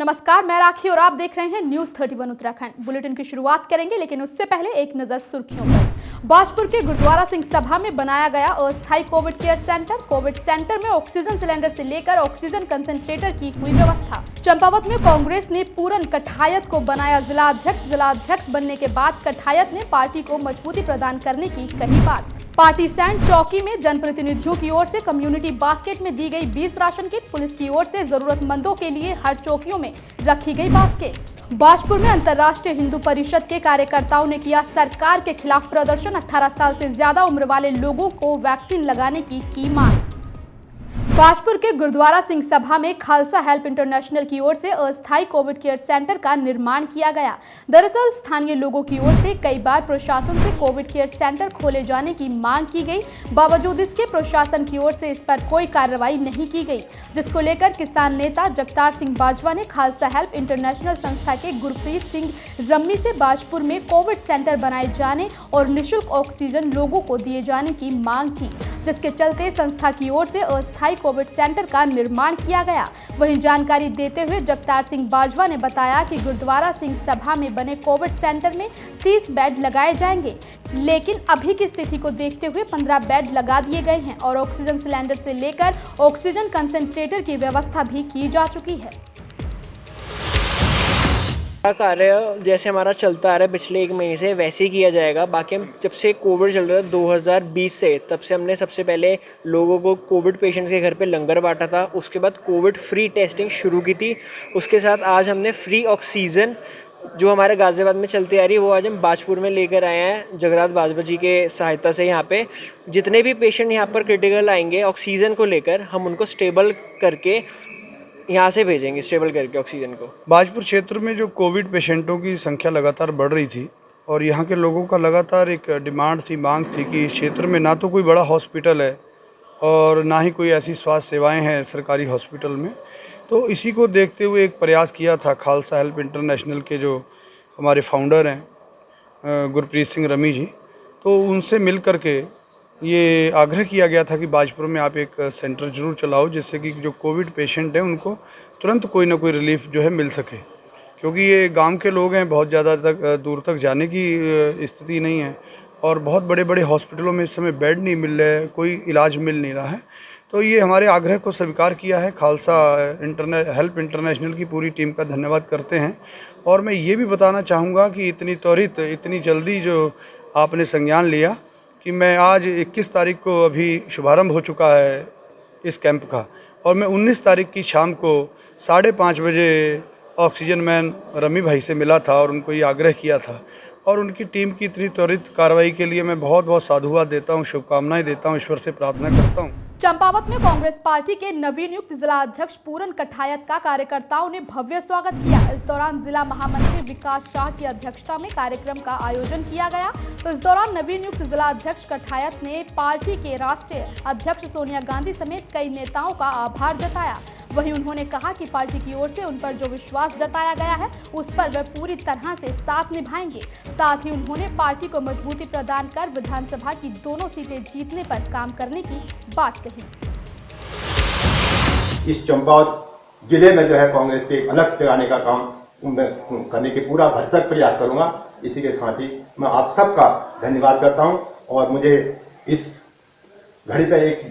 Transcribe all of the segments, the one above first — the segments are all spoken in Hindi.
नमस्कार, मैं राखी और आप देख रहे हैं न्यूज 31 उत्तराखंड। बुलेटिन की शुरुआत करेंगे, लेकिन उससे पहले एक नजर सुर्खियों पर। बाजपुर के गुरुद्वारा सिंह सभा में बनाया गया अस्थायी Covid care centre. Covid centre में ऑक्सीजन सिलेंडर से लेकर ऑक्सीजन कंसंट्रेटर की हुई व्यवस्था। चंपावत में कांग्रेस ने पूरन कठायत को बनाया जिलाध्यक्ष। जिलाध्यक्ष बनने के बाद कठायत ने पार्टी को मजबूती प्रदान करने की कही बात। पार्टी सैंड चौकी में जनप्रतिनिधियों की ओर से कम्युनिटी बास्केट में दी गई 20 राशन किट। पुलिस की ओर से जरूरतमंदों के लिए हर चौकियों में रखी गई बास्केट। बाजपुर में अंतर्राष्ट्रीय हिंदू परिषद के कार्यकर्ताओं ने किया सरकार के खिलाफ प्रदर्शन। 18 साल से ज्यादा उम्र वाले लोगों को वैक्सीन लगाने की मांग। बाजपुर के गुरुद्वारा सिंह सभा में खालसा हेल्प इंटरनेशनल की ओर से अस्थायी कोविड केयर सेंटर का निर्माण किया गया। दरअसल स्थानीय लोगों की ओर से कई बार प्रशासन से कोविड केयर सेंटर खोले जाने की मांग की गई। बावजूद इसके प्रशासन की ओर से इस पर कोई कार्रवाई नहीं की गई, जिसको लेकर किसान नेता जगतार सिंह बाजवा ने खालसा हेल्प इंटरनेशनल संस्था के गुरप्रीत सिंह रम्मी से बाजपुर में कोविड सेंटर बनाए जाने और निःशुल्क ऑक्सीजन लोगों को दिए जाने की मांग की, जिसके चलते संस्था की ओर से अस्थायी कोविड सेंटर का निर्माण किया गया। वहीं जानकारी देते हुए जगतार सिंह बाजवा ने बताया कि गुरुद्वारा सिंह सभा में बने कोविड सेंटर में 30 बेड लगाए जाएंगे, लेकिन अभी की स्थिति को देखते हुए 15 बेड लगा दिए गए हैं और ऑक्सीजन सिलेंडर से लेकर ऑक्सीजन कंसंट्रेटर की व्यवस्था भी की जा चुकी है। कार्य जैसे हमारा चलता आ रहा है पिछले 1 महीने से वैसे ही किया जाएगा। बाकी हम जब से कोविड चल रहा था 2020 से, तब से हमने सबसे पहले लोगों को कोविड पेशेंट्स के घर पे लंगर बांटा था। उसके बाद कोविड फ्री टेस्टिंग शुरू की थी। उसके साथ आज हमने फ्री ऑक्सीजन जो हमारे गाज़ियाबाद में चलती आ रही है वो आज हम बाजपुर में लेकर आए हैं। जगरात बाजवा जी के सहायता से यहाँ पे जितने भी पेशेंट यहाँ पर क्रिटिकल आएंगे ऑक्सीजन को लेकर, हम उनको स्टेबल करके यहाँ से भेजेंगे, स्टेबल करके ऑक्सीजन को। बाजपुर क्षेत्र में जो कोविड पेशेंटों की संख्या लगातार बढ़ रही थी और यहाँ के लोगों का लगातार एक डिमांड थी, मांग थी कि इस क्षेत्र में ना तो कोई बड़ा हॉस्पिटल है और ना ही कोई ऐसी स्वास्थ्य सेवाएं हैं सरकारी हॉस्पिटल में। तो इसी को देखते हुए एक प्रयास किया था खालसा हेल्प इंटरनेशनल के जो हमारे फाउंडर हैं गुरप्रीत सिंह रमी जी, तो उनसे मिल कर के ये आग्रह किया गया था कि बाजपुर में आप एक सेंटर जरूर चलाओ, जिससे कि जो कोविड पेशेंट हैं उनको तुरंत कोई ना कोई रिलीफ जो है मिल सके, क्योंकि ये गांव के लोग हैं, बहुत ज़्यादा दूर तक जाने की स्थिति नहीं है और बहुत बड़े बड़े हॉस्पिटलों में इस समय बेड नहीं मिल रहे, कोई इलाज मिल नहीं रहा है। तो ये हमारे आग्रह को स्वीकार किया है। खालसा हेल्प इंटरनेशनल की पूरी टीम का धन्यवाद करते हैं। और मैं ये भी बताना चाहूँगा कि इतनी त्वरित, इतनी जल्दी जो आपने संज्ञान लिया कि मैं आज 21 तारीख को अभी शुभारंभ हो चुका है इस कैंप का, और मैं 19 तारीख की शाम को 5:30 बजे ऑक्सीजन मैन रमी भाई से मिला था और उनको ये आग्रह किया था। और उनकी टीम की इतनी त्वरित कार्रवाई के लिए मैं बहुत बहुत साधुवाद देता हूँ, शुभकामनाएं देता हूँ, ईश्वर से प्रार्थना करता हूँ। चंपावत में कांग्रेस पार्टी के नवीन नियुक्त जिला अध्यक्ष पूरन कठायत का कार्यकर्ताओं ने भव्य स्वागत किया। इस दौरान जिला महामंत्री विकास शाह की अध्यक्षता में कार्यक्रम का आयोजन किया गया। तो इस दौरान नवीन नियुक्त जिला अध्यक्ष कठायत ने पार्टी के राष्ट्रीय अध्यक्ष सोनिया गांधी समेत कई नेताओं का आभार जताया। वहीं उन्होंने कहा कि पार्टी की ओर से उन पर जो विश्वास जताया गया है उस पर वे पूरी तरह से साथ निभाएंगे। साथ ही उन्होंने पार्टी को मजबूती प्रदान कर विधानसभा की दोनों सीटें जीतने पर काम करने की बात कही। इस चंपावत जिले में जो है कांग्रेस के अलग जगाने का काम करने के पूरा भरसक प्रयास करूंगा। इसी के साथ ही मैं आप सबका धन्यवाद करता हूं। और मुझे इस घड़ी पर एक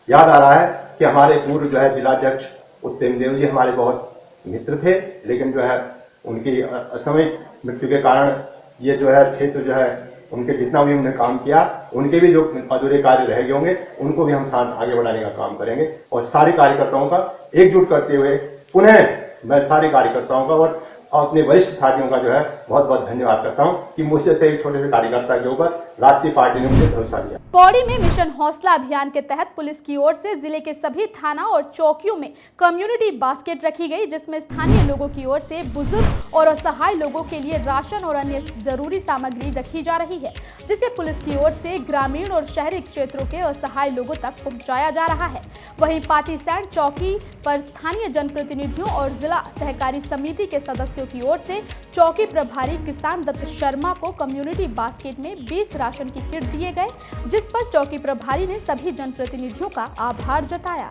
याद आ रहा है कि हमारे पूर्व जो है जिलाध्यक्ष उत्तम देव जी हमारे बहुत मित्र थे, लेकिन जो है उनकी असामयिक मृत्यु के कारण ये जो है क्षेत्र जो है उनके जितना भी उन्होंने काम किया, उनके भी जो अधूरे कार्य रह गए होंगे उनको भी हम साथ आगे बढ़ाने का काम करेंगे। और सारे कार्यकर्ताओं का एकजुट करते हुए पुनः मैं सारे कार्यकर्ताओं का और अपने वरिष्ठ साथियों का जो है बहुत बहुत धन्यवाद करता हूं कि मुझसे से छोटे से कार्यकर्ता के ऊपर राष्ट्रीय पार्टी ने मुझे भरोसा दिया। पौड़ी में मिशन हौसला अभियान के तहत पुलिस की ओर से जिले के सभी थाना और चौकियों में कम्युनिटी बास्केट रखी गई, जिसमें स्थानीय लोगों की ओर से बुजुर्ग और असहाय लोगों के लिए राशन और अन्य जरूरी सामग्री रखी जा रही है, जिसे पुलिस की ओर से ग्रामीण और शहरी क्षेत्रों के असहाय लोगों तक पहुंचाया जा रहा है। वहीं पार्टी सैंड चौकी पर स्थानीय जनप्रतिनिधियों और जिला सहकारी समिति के सदस्यों की ओर से चौकी प्रभारी किसान दत्त शर्मा को कम्युनिटी बास्केट में 20 राशन की किट दिए गए, जिस पर चौकी प्रभारी ने सभी जनप्रतिनिधियों का आभार जताया।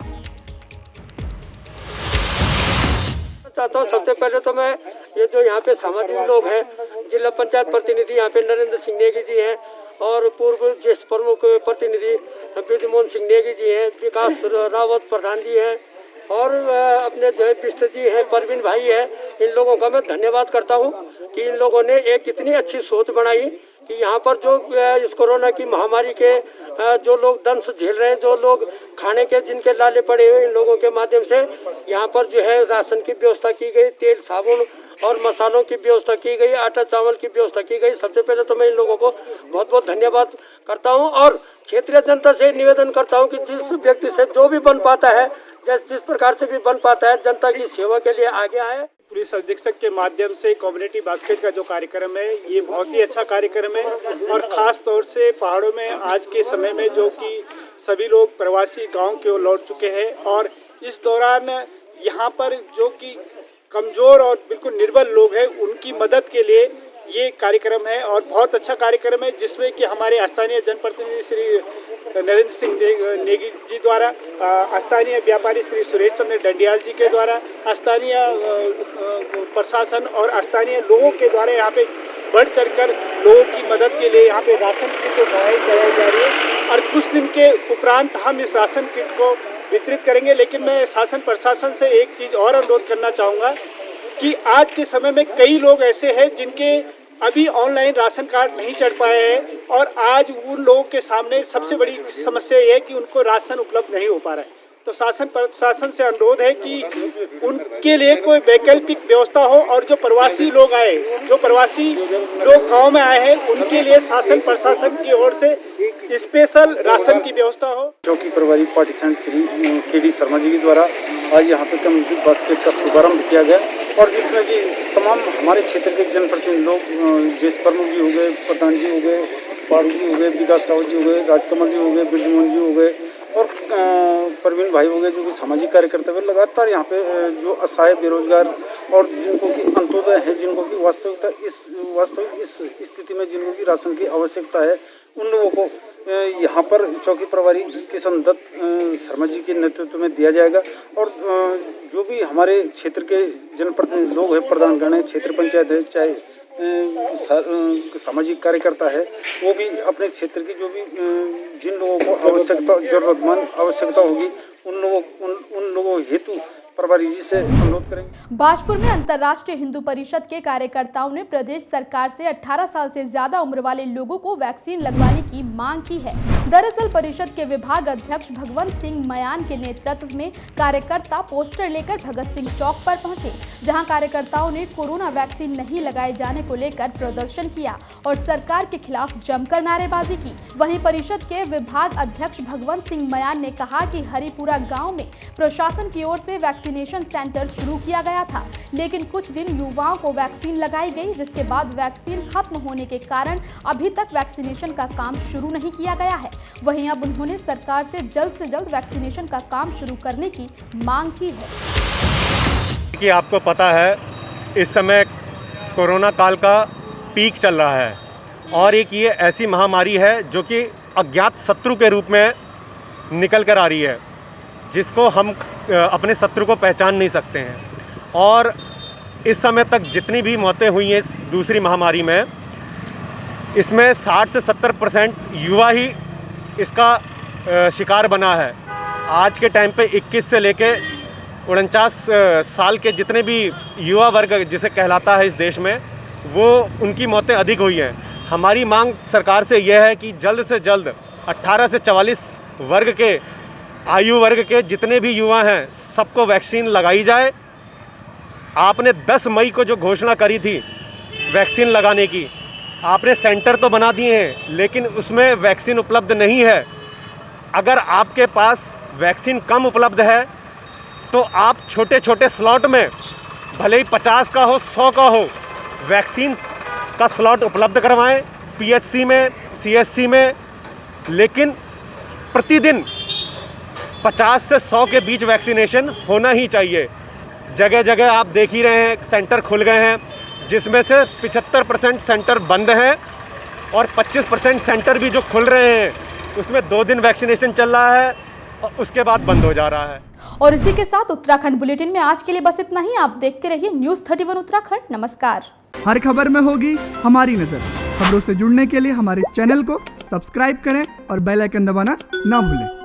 चाहता हूँ। सबसे पहले तो मैं ये जो यहाँ पे सामाजिक लोग हैं, जिला पंचायत प्रतिनिधि यहाँ पे नरेंद्र सिंह नेगी जी हैं और पूर्व ज्येष्ठ प्रमुख प्रतिनिधि ब्रिजमोहन सिंह नेगी जी हैं, विकास रावत प्रधान जी हैं और अपने जो है बिष्ट जी हैं, परवीन भाई हैं। इन लोगों का मैं धन्यवाद करता हूँ कि इन लोगों ने एक इतनी अच्छी सोच बनाई कि यहाँ पर जो इस कोरोना की महामारी के जो लोग दंश झेल रहे हैं, जो लोग खाने के जिनके लाले पड़े हुए, इन लोगों के माध्यम से यहाँ पर जो है राशन की व्यवस्था की गई, तेल साबुन और मसालों की व्यवस्था की गई, आटा चावल की व्यवस्था की गई। सबसे पहले तो मैं इन लोगों को बहुत बहुत धन्यवाद करता हूँ और क्षेत्रीय जनता से निवेदन करता हूँ कि जिस व्यक्ति से जो भी बन पाता है, जिस प्रकार से भी बन पाता है, जनता की सेवा के लिए आगे आए। पुलिस अधीक्षक के माध्यम से कम्युनिटी बास्केट का जो कार्यक्रम है, ये बहुत ही अच्छा कार्यक्रम है और ख़ास तौर से पहाड़ों में आज के समय में जो कि सभी लोग प्रवासी गांव की ओर लौट चुके हैं और इस दौरान यहाँ पर जो कि कमज़ोर और बिल्कुल निर्बल लोग हैं, उनकी मदद के लिए ये कार्यक्रम है और बहुत अच्छा कार्यक्रम है, जिसमें कि हमारे स्थानीय जनप्रतिनिधि श्री नरेंद्र सिंह नेगी जी द्वारा, स्थानीय व्यापारी श्री सुरेश चंद्र डंडियाल जी के द्वारा, स्थानीय प्रशासन और स्थानीय लोगों के द्वारा यहाँ पे बढ़ चढ़कर लोगों की मदद के लिए यहाँ पे राशन किट कराई जा रही है और कुछ दिन के उपरांत हम इस राशन किट को वितरित करेंगे। लेकिन मैं शासन प्रशासन से एक चीज़ और अनुरोध करना चाहूँगा कि आज के समय में कई लोग ऐसे हैं जिनके अभी ऑनलाइन राशन कार्ड नहीं चढ़ पाए हैं और आज उन लोगों के सामने सबसे बड़ी समस्या ये है कि उनको राशन उपलब्ध नहीं हो पा रहा है। तो शासन प्रशासन से अनुरोध है कि उनके लिए कोई वैकल्पिक व्यवस्था हो और जो प्रवासी लोग आए, जो प्रवासी लोग गांव में आए हैं, उनके लिए शासन प्रशासन की ओर से स्पेशल राशन की व्यवस्था हो। चौकी प्रभारी पार्टीशन श्री के.डी. शर्मा जी के द्वारा आज यहाँ पे कम्युनिटी बास्केट का शुभारंभ किया गया और जिसमें कि तमाम हमारे क्षेत्र के जनप्रतिनिधि लोग, ज्येष्ठ प्रमुख जी हो गए, प्रधान जी हो गए, पारू जी हो गए, विकास रावत जी हो गए, राजकमल जी हो गए, ब्रिजमोहन जी हो गए और परवीन भाई हो गए, जो कि सामाजिक कार्यकर्ता हुए लगातार यहाँ पे जो असहाय बेरोजगार और जिनको कि अंत्योदय है, जिनको कि वास्तविक इस स्थिति में जिनको की राशन की आवश्यकता है, उन लोगों को यहाँ पर चौकी प्रभारी किशन दत्त शर्मा जी के नेतृत्व में दिया जाएगा और जो भी हमारे क्षेत्र के जनप्रतिनिधि लोग हैं, प्रधानगण है, क्षेत्र पंचायत है, चाहे सामाजिक कार्यकर्ता है, वो भी अपने क्षेत्र की जो भी जिन लोगों को आवश्यकता, जरूरतमंद आवश्यकता होगी, उन लोगों हेतु प्रभारी जी से अनुरोध करेंगे। बाजपुर में अंतर्राष्ट्रीय हिंदू परिषद के कार्यकर्ताओं ने प्रदेश सरकार से 18 साल से ज्यादा उम्र वाले लोगों को वैक्सीन लगवाने की मांग की है। दरअसल परिषद के विभाग अध्यक्ष भगवंत सिंह मयान के नेतृत्व में कार्यकर्ता पोस्टर लेकर भगत सिंह चौक पर पहुंचे, जहां कार्यकर्ताओं ने कोरोना वैक्सीन नहीं लगाए जाने को लेकर प्रदर्शन किया और सरकार के खिलाफ जमकर नारेबाजी की। वहीं परिषद के विभाग अध्यक्ष भगवंत सिंह मयान ने कहा कि हरिपुरा गाँव में प्रशासन की ओर से वैक्सीनेशन सेंटर शुरू किया गया था, लेकिन कुछ दिन युवाओं को वैक्सीन लगाई गई, जिसके बाद वैक्सीन खत्म होने के कारण अभी तक वैक्सीनेशन का काम शुरू नहीं किया गया है। वहीं अब उन्होंने सरकार से जल्द वैक्सीनेशन का काम शुरू करने की मांग की है। कि आपको पता है इस समय कोरोना काल का पीक चल रहा है और एक ये ऐसी महामारी है जो कि अज्ञात शत्रु के रूप में निकल कर आ रही है, जिसको हम अपने शत्रु को पहचान नहीं सकते हैं। और इस समय तक जितनी भी मौतें हुई हैं इस दूसरी महामारी में, इसमें 60 से 70% युवा ही इसका शिकार बना है। आज के टाइम पे 21 से लेके 49 साल के जितने भी युवा वर्ग जिसे कहलाता है इस देश में, वो उनकी मौतें अधिक हुई हैं। हमारी मांग सरकार से यह है कि जल्द से जल्द 18 से 44 वर्ग के आयु वर्ग के जितने भी युवा हैं सबको वैक्सीन लगाई जाए। आपने 10 मई को जो घोषणा करी थी वैक्सीन लगाने की, आपने सेंटर तो बना दिए हैं लेकिन उसमें वैक्सीन उपलब्ध नहीं है। अगर आपके पास वैक्सीन कम उपलब्ध है तो आप छोटे छोटे स्लॉट में, भले ही 50 का हो 100 का हो, वैक्सीन का स्लॉट उपलब्ध करवाएं पीएचसी में, सीएचसी में, लेकिन प्रतिदिन 50 से 100 के बीच वैक्सीनेशन होना ही चाहिए। जगह जगह आप देख ही रहे हैं सेंटर खुल गए हैं, जिसमें से 75% सेंटर बंद हैं और 25% सेंटर भी जो खुल रहे हैं उसमें 2 दिन वैक्सीनेशन चल रहा है, और उसके बाद बंद हो जा रहा है। और इसी के साथ उत्तराखंड बुलेटिन में आज के लिए बस इतना ही। आप देखते रहिए न्यूज़ 31 उत्तराखंड। नमस्कार। हर खबर में होगी हमारी नजर। खबरों से जुड़ने के लिए हमारे चैनल को सब्सक्राइब करें और बेल आइकन दबाना ना भूलें।